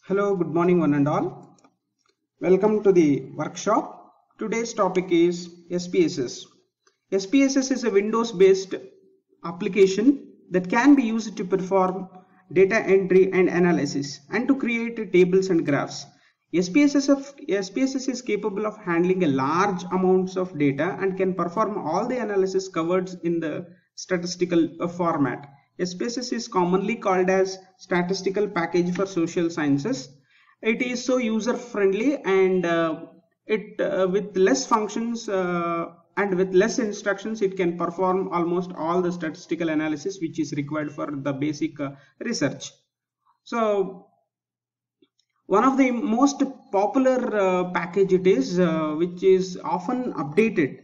Hello, good morning one and all. Welcome to the workshop. Today's topic is SPSS. SPSS is a Windows based application that can be used to perform data entry and analysis and to create tables and graphs. SPSS is capable of handling a large amounts of data and can perform all the analysis covered in the statistical format. SPSS is commonly called as statistical package for social sciences. It is so user friendly and with less functions and with less instructions it can perform almost all the statistical analysis which is required for the basic research. So one of the most popular package it is which is often updated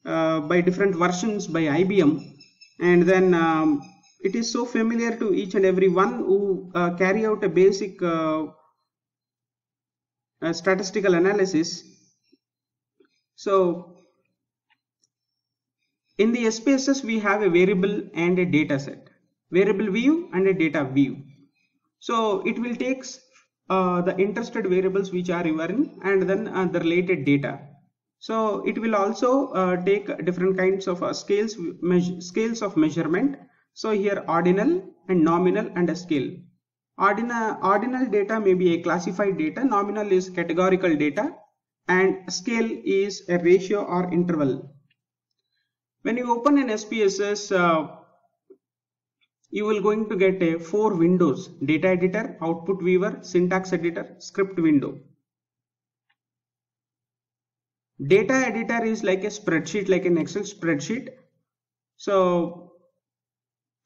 by different versions by IBM, and then it is so familiar to each and every one who carry out a basic statistical analysis. So in the SPSS we have a variable and a data set, variable view and a data view. So it will take the interested variables which are given and then the related data. So it will also take different kinds of scales of measurement. So here ordinal and nominal and a scale. Ordinal data may be a classified data, nominal is categorical data, and scale is a ratio or interval. When you open an SPSS, you will going to get 4 windows: data editor, output viewer, syntax editor, script window. Data editor is like a spreadsheet, like an Excel spreadsheet. So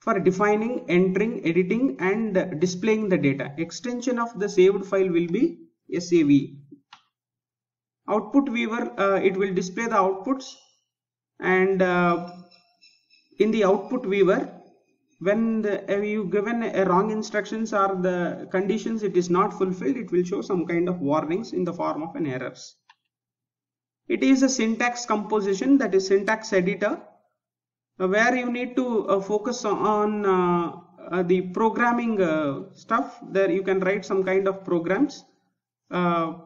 for defining, entering, editing and displaying the data. Extension of the saved file will be SAV. Output viewer, it will display the outputs, and in the output viewer, when you given a wrong instructions or the conditions it is not fulfilled, it will show some kind of warnings in the form of an errors. It is a syntax composition, that is syntax editor, where you need to focus on the programming stuff. There you can write some kind of programs and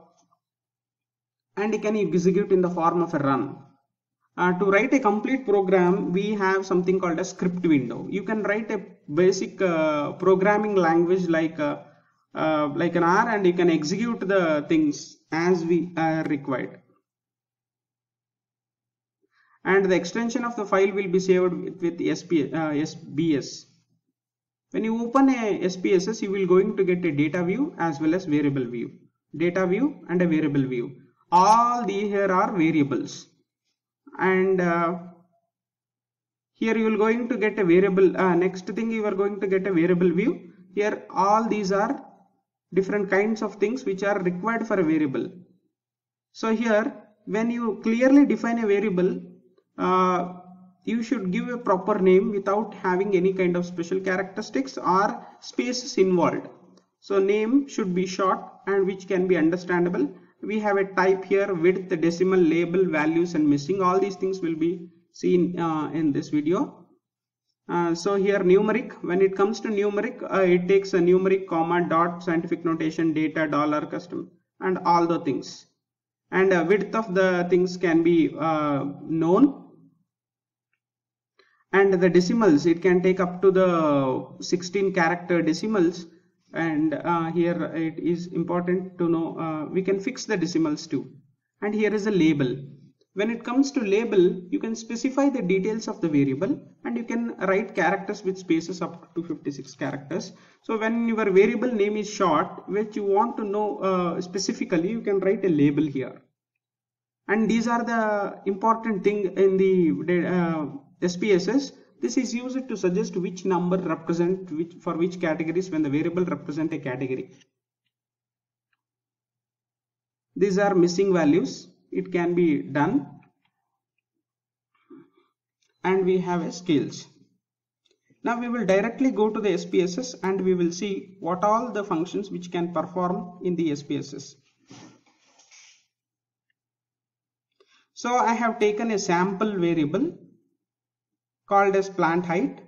you can execute in the form of a run. To write a complete program, we have something called a script window. You can write a basic programming language like an R, and you can execute the things as we are required. And the extension of the file will be saved with SBS. When you open a SPSS, you will going to get a data view as well as variable view. Data view and a variable view. All these here are variables. And here you will going to get a variable. Next thing you are going to get a variable view. Here all these are different kinds of things which are required for a variable. So here when you clearly define a variable, you should give a proper name without having any kind of special characteristics or spaces involved. So name should be short and which can be understandable. We have a type here, width, decimal, label, values and missing. All these things will be seen in this video. So here numeric, when it comes to numeric, it takes a numeric, comma, dot, scientific notation, data, dollar, custom and all the things. And width of the things can be known. And the decimals, it can take up to the 16 character decimals, and here it is important to know we can fix the decimals too. And here is a label. When it comes to label, you can specify the details of the variable and you can write characters with spaces up to 56 characters. So when your variable name is short, which you want to know specifically, you can write a label here. And these are the important thing in the SPSS. This is used to suggest which number represent for which categories when the variable represent a category. These are missing values. It can be done. And we have a scales. Now we will directly go to the SPSS and we will see what all the functions which can perform in the SPSS. So I have taken a sample variable called as plant height.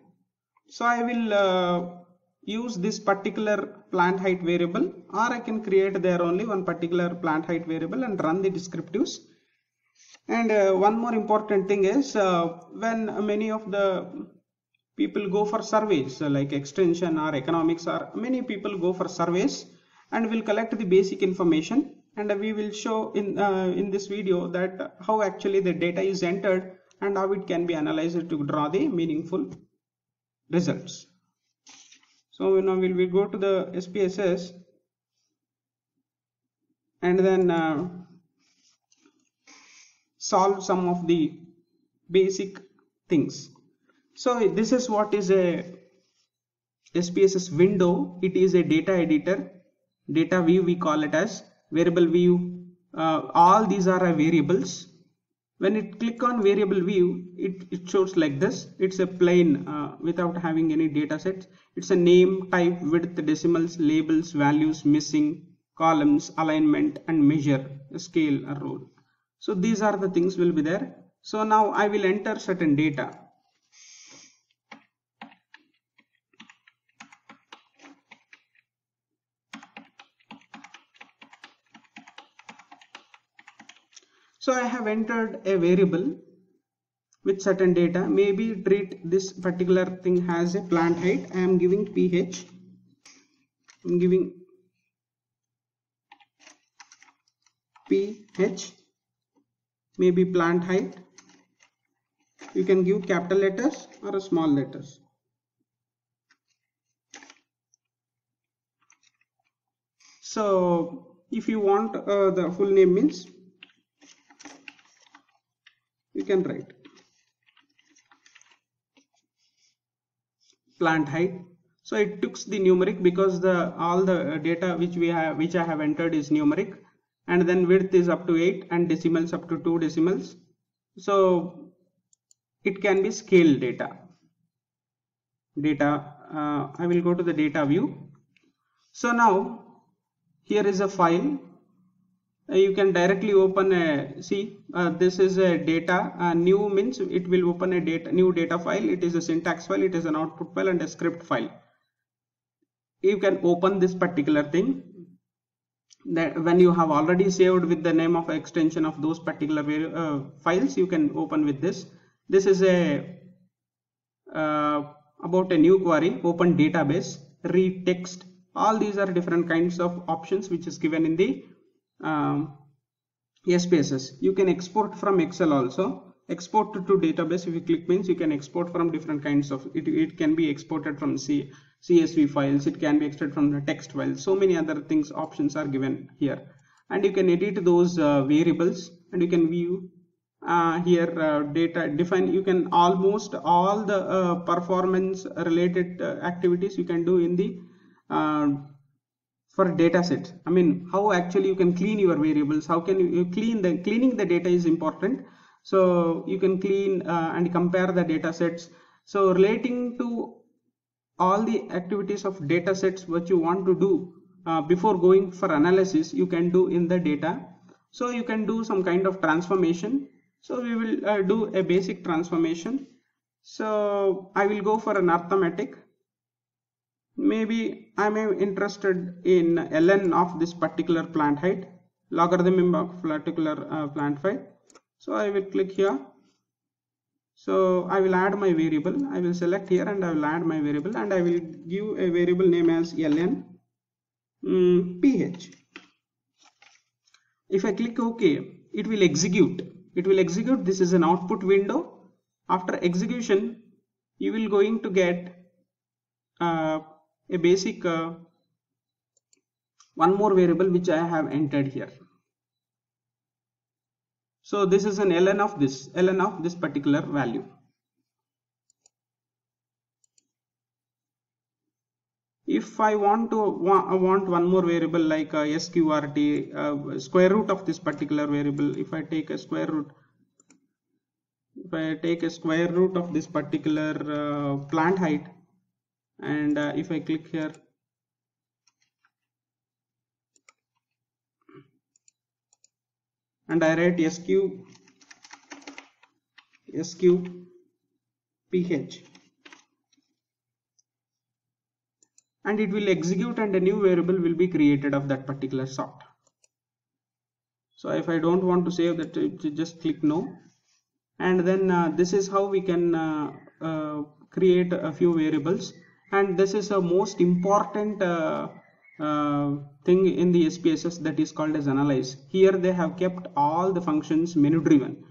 So I will use this particular plant height variable, or I can create there only one particular plant height variable and run the descriptives. And one more important thing is when many of the people go for surveys like extension or economics, or many people go for surveys and will collect the basic information, and we will show in this video that how actually the data is entered and how it can be analyzed to draw the meaningful results. So now we go to the SPSS and then solve some of the basic things. So this is what is a SPSS window. It is a data editor, data view we call it as, variable view. All these are variables. When it click on variable view, it shows like this. It's a plain without having any data sets. It's a name, type, width, decimals, labels, values, missing, columns, alignment, and measure, scale, or rule. So these are the things will be there. So now I will enter certain data. So I have entered a variable with certain data. Maybe treat this particular thing as a plant height. I am giving pH. I am giving pH. Maybe plant height. You can give capital letters or small letters. So if you want the full name means, you can write plant height. So it took the numeric because all the data which I have entered is numeric, and then width is up to 8 and decimals up to 2 decimals. So it can be scale data. I will go to the data view. So now here is a file. You can directly open this is a data. New means it will open a new data file. It is a syntax file, it is an output file, and a script file. You can open this particular thing. That when you have already saved with the name of extension of those particular files, you can open with this. This is a about a new query, open database, read text. All these are different kinds of options which is given in the SPSS. You can export from Excel also. Export to database, if you click means you can export from different kinds of it can be exported from CSV files, it can be extracted from the text files. So many other things, options are given here, and you can edit those variables, and you can view here data define. You can almost all the performance related activities you can do in the for data sets. I mean, how actually you can clean your variables, how can you cleaning the data is important. So you can clean and compare the data sets. So relating to all the activities of data sets what you want to do before going for analysis, you can do in the data. So you can do some kind of transformation. So we will do a basic transformation. So I will go for an arithmetic. Maybe I am interested in ln of this particular plant height, logarithm of particular plant height. So I will click here. So I will add my variable. I will select here and I will add my variable, and I will give a variable name as ln pH. If I click OK, it will execute. It will execute. This is an output window. After execution, you will going to get a basic one more variable which I have entered here. So this is an ln of this particular value. If I want one more variable like sqrt, square root of this particular variable, if I take a square root, of this particular plant height, and if I click here, and I write sq pH, and it will execute, and a new variable will be created of that particular sort. So if I don't want to save that, just click no, and then this is how we can create a few variables. And this is a most important thing in the SPSS, that is called as analyze. Here they have kept all the functions menu driven.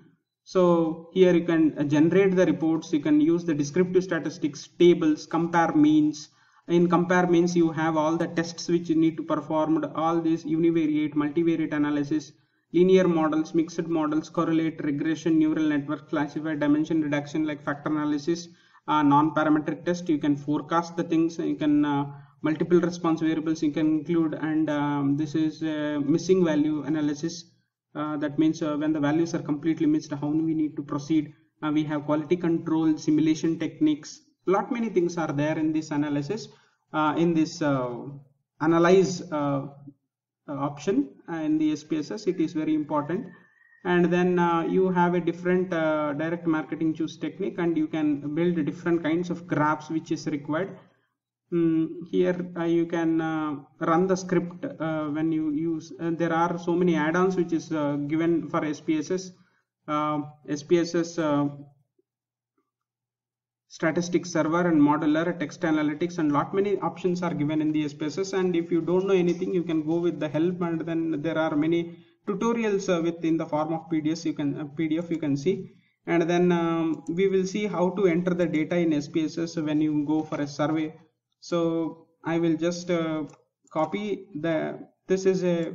So here you can generate the reports, you can use the descriptive statistics, tables, compare means. In compare means you have all the tests which you need to perform, all these univariate, multivariate analysis, linear models, mixed models, correlate, regression, neural network, classifier, dimension reduction like factor analysis, non-parametric test. You can forecast the things, you can multiple response variables you can include, and this is missing value analysis. That means when the values are completely missed, how we need to proceed. We have quality control, simulation techniques, lot many things are there in this analysis, in this analyze option in the SPSS. It is very important. And then you have a different direct marketing choose technique, and you can build different kinds of graphs which is required. Here you can run the script when you use, there are so many add-ons which is given for SPSS. SPSS statistics server and modeler, text analytics, and lot many options are given in the SPSS. And if you don't know anything, you can go with the help, and then there are many tutorials within the form of PDF you can see. And then we will see how to enter the data in SPSS when you go for a survey. So I will just copy this is a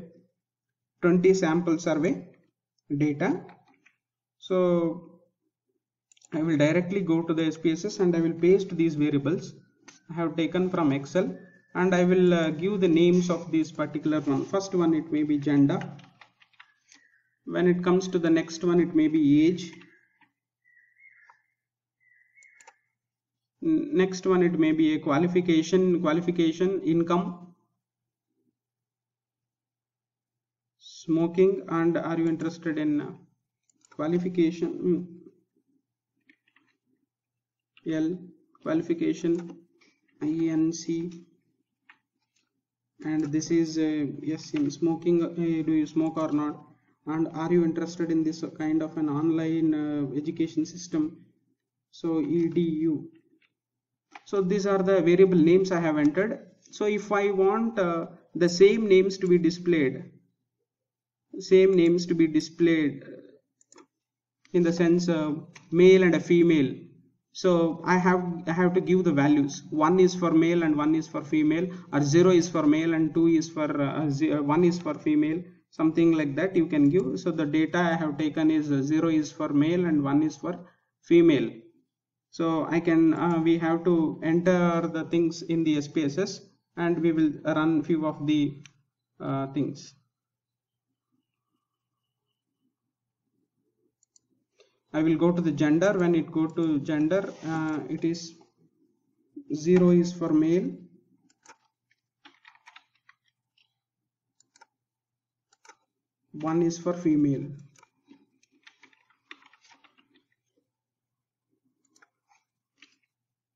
20 sample survey data. So I will directly go to the SPSS and I will paste these variables I have taken from Excel, and I will give the names of these particular one. First one, it may be gender. When it comes to the next one, it may be age. Next one, it may be a qualification, income, smoking, and are you interested in qualification? L, qualification, INC, and this is yes, in smoking, do you smoke or not, and are you interested in this kind of an online education system? So EDU. So these are the variable names I have entered. So if I want the same names to be displayed, in the sense male and a female, so I have to give the values. 1 is for male and 1 is for female, or 0 is for male and 2 is for 1 is for female, something like that you can give. So the data I have taken is 0 is for male and 1 is for female. So I can we have to enter the things in the SPSS, and we will run few of the things. I will go to the gender. When it go to gender, it is 0 is for male, 1 is for female.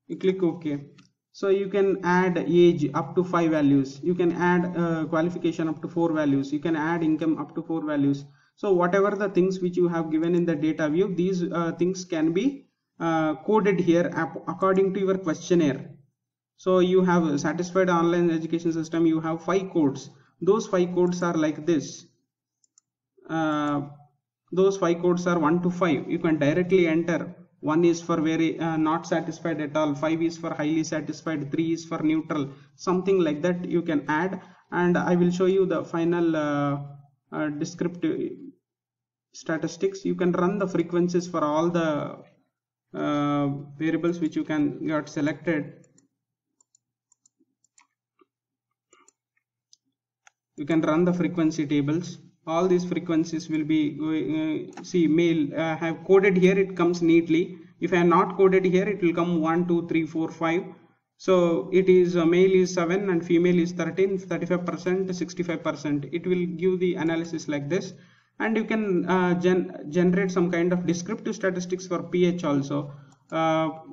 You click OK. So you can add age up to 5 values. You can add qualification up to 4 values. You can add income up to 4 values. So whatever the things which you have given in the data view, these things can be coded here according to your questionnaire. So you have satisfied online education system, you have 5 codes. Those 5 codes are like this. Those 5 codes are 1 to 5. You can directly enter. 1 is for very not satisfied at all, 5 is for highly satisfied, 3 is for neutral, something like that you can add. And I will show you the final descriptive statistics. You can run the frequencies for all the variables which you can got selected. You can run the frequency tables. All these frequencies will be going, see male have coded here, it comes neatly. If I am not coded here, it will come 1 2 3 4 5. So it is male is 7 and female is 13, 35%, 65%. It will give the analysis like this. And you can generate some kind of descriptive statistics for pH also,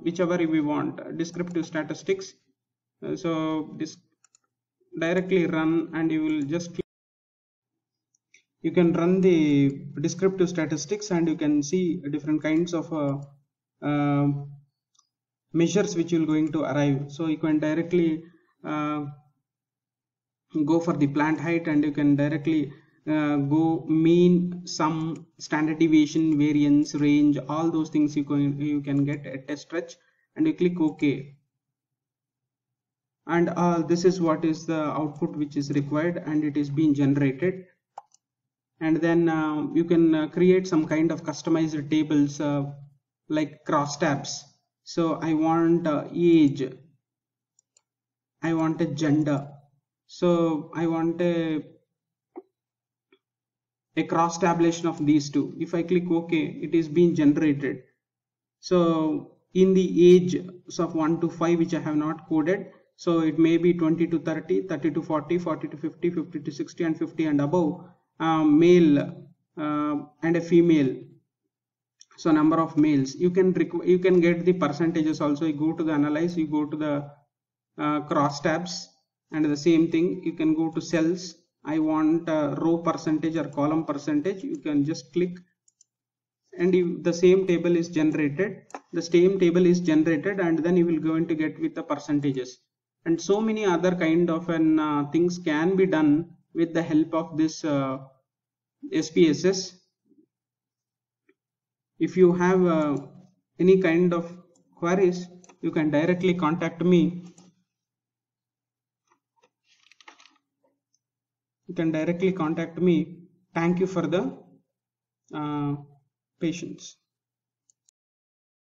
whichever we want. Descriptive statistics. So directly run, and you will just you can run the descriptive statistics, and you can see different kinds of measures which will going to arrive. So you can directly go for the plant height, and you can directly go mean, sum, standard deviation, variance, range, all those things you can get at a stretch, and you click OK. And this is what is the output which is required, and it is being generated. And then you can create some kind of customized tables like crosstabs. So I want age, I want a gender, so I want a cross tabulation of these two. If I click OK, it is being generated. So in the age of 1 to 5, which I have not coded, so it may be 20 to 30, 30 to 40, 40 to 50, 50 to 60, and 50 and above, male and a female. So number of males. You can get the percentages also. You go to the analyze, you go to the cross tabs, and the same thing you can go to cells. I want row percentage or column percentage. You can just click, and the same table is generated. The same table is generated, and then you will go to get with the percentages. And so many other kind of things can be done with the help of this SPSS. If you have any kind of queries, you can directly contact me. Thank you for the patience.